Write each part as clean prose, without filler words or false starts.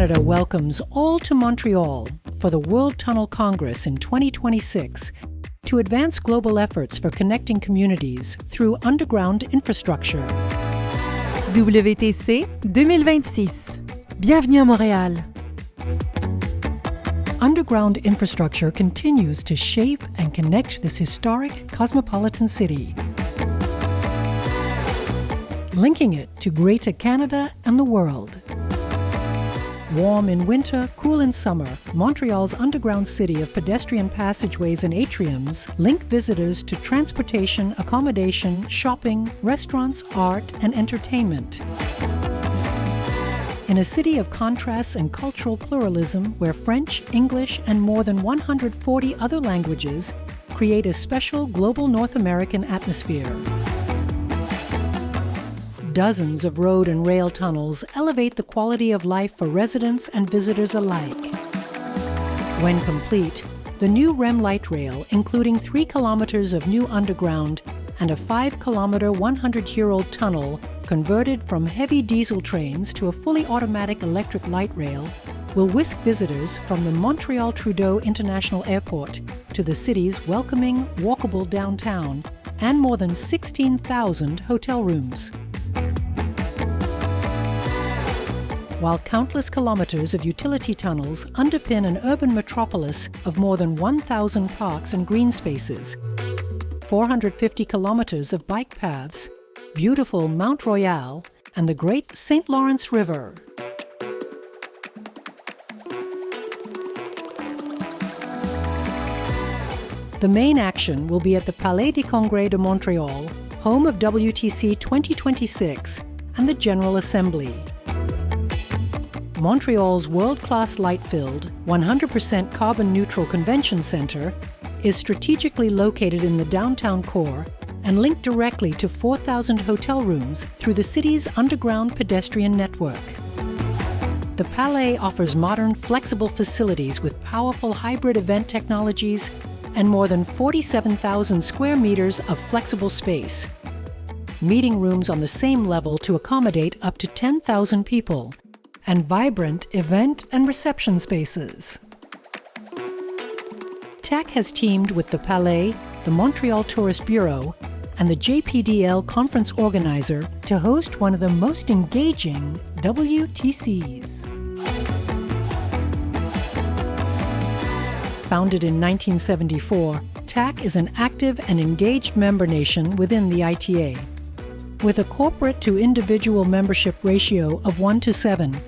Canada welcomes all to Montreal for the World Tunnel Congress in 2026 to advance global efforts for connecting communities through underground infrastructure. WTC 2026. Bienvenue à Montréal. Underground infrastructure continues to shape and connect this historic cosmopolitan city, linking it to Greater Canada and the world. Warm in winter, cool in summer, Montreal's underground city of pedestrian passageways and atriums link visitors to transportation, accommodation, shopping, restaurants, art, and entertainment. In a city of contrasts and cultural pluralism where French, English, and more than 140 other languages create a special global North American atmosphere. Dozens of road and rail tunnels elevate the quality of life for residents and visitors alike. When complete, the new REM light rail, including 3 kilometers of new underground and a 5-kilometer 100-year-old tunnel converted from heavy diesel trains to a fully automatic electric light rail, will whisk visitors from the Montreal Trudeau International Airport to the city's welcoming, walkable downtown and more than 16,000 hotel rooms. While countless kilometers of utility tunnels underpin an urban metropolis of more than 1,000 parks and green spaces, 450 kilometers of bike paths, beautiful Mount Royal, and the Great St. Lawrence River. The main action will be at the Palais des Congrès de Montréal, home of WTC 2026 and the General Assembly. Montreal's world-class light-filled, 100% carbon-neutral convention center is strategically located in the downtown core and linked directly to 4,000 hotel rooms through the city's underground pedestrian network. The Palais offers modern, flexible facilities with powerful hybrid event technologies and more than 47,000 square meters of flexible space. Meeting rooms on the same level to accommodate up to 10,000 people, and vibrant event and reception spaces. TAC has teamed with the Palais, the Montreal Tourist Bureau, and the JPDL conference organizer to host one of the most engaging WTCs. Founded in 1974, TAC is an active and engaged member nation within the ITA. With a corporate to individual membership ratio of 1:7,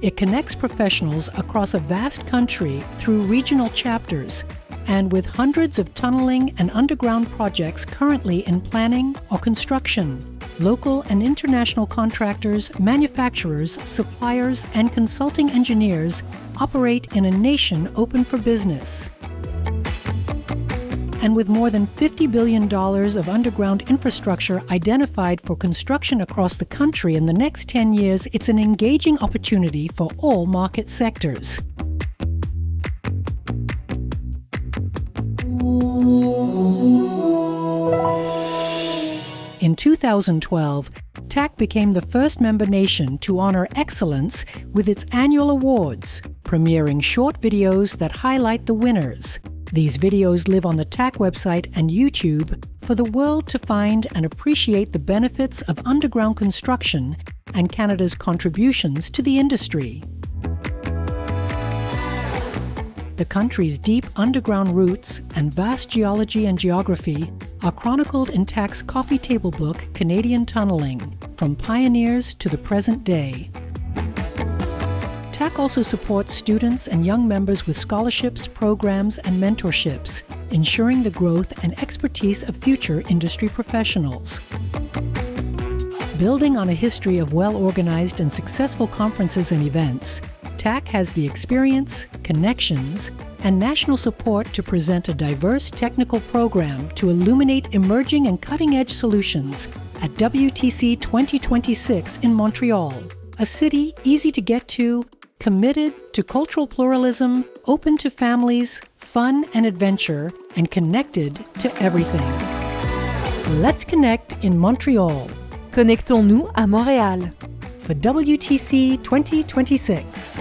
it connects professionals across a vast country through regional chapters, and with hundreds of tunneling and underground projects currently in planning or construction, local and international contractors, manufacturers, suppliers, and consulting engineers operate in a nation open for business. And with more than $50 billion of underground infrastructure identified for construction across the country in the next 10 years, it's an engaging opportunity for all market sectors. In 2012, TAC became the first member nation to honor excellence with its annual awards, premiering short videos that highlight the winners. These videos live on the TAC website and YouTube for the world to find and appreciate the benefits of underground construction and Canada's contributions to the industry. The country's deep underground roots and vast geology and geography are chronicled in TAC's coffee table book, Canadian Tunneling, From Pioneers to the Present Day. TAC also supports students and young members with scholarships, programs, and mentorships, ensuring the growth and expertise of future industry professionals. Building on a history of well-organized and successful conferences and events, TAC has the experience, connections, and national support to present a diverse technical program to illuminate emerging and cutting-edge solutions at WTC 2026 in Montreal, a city easy to get to, committed to cultural pluralism, open to families, fun and adventure, and connected to everything. Let's connect in Montreal. Connectons-nous à Montréal. For WTC 2026.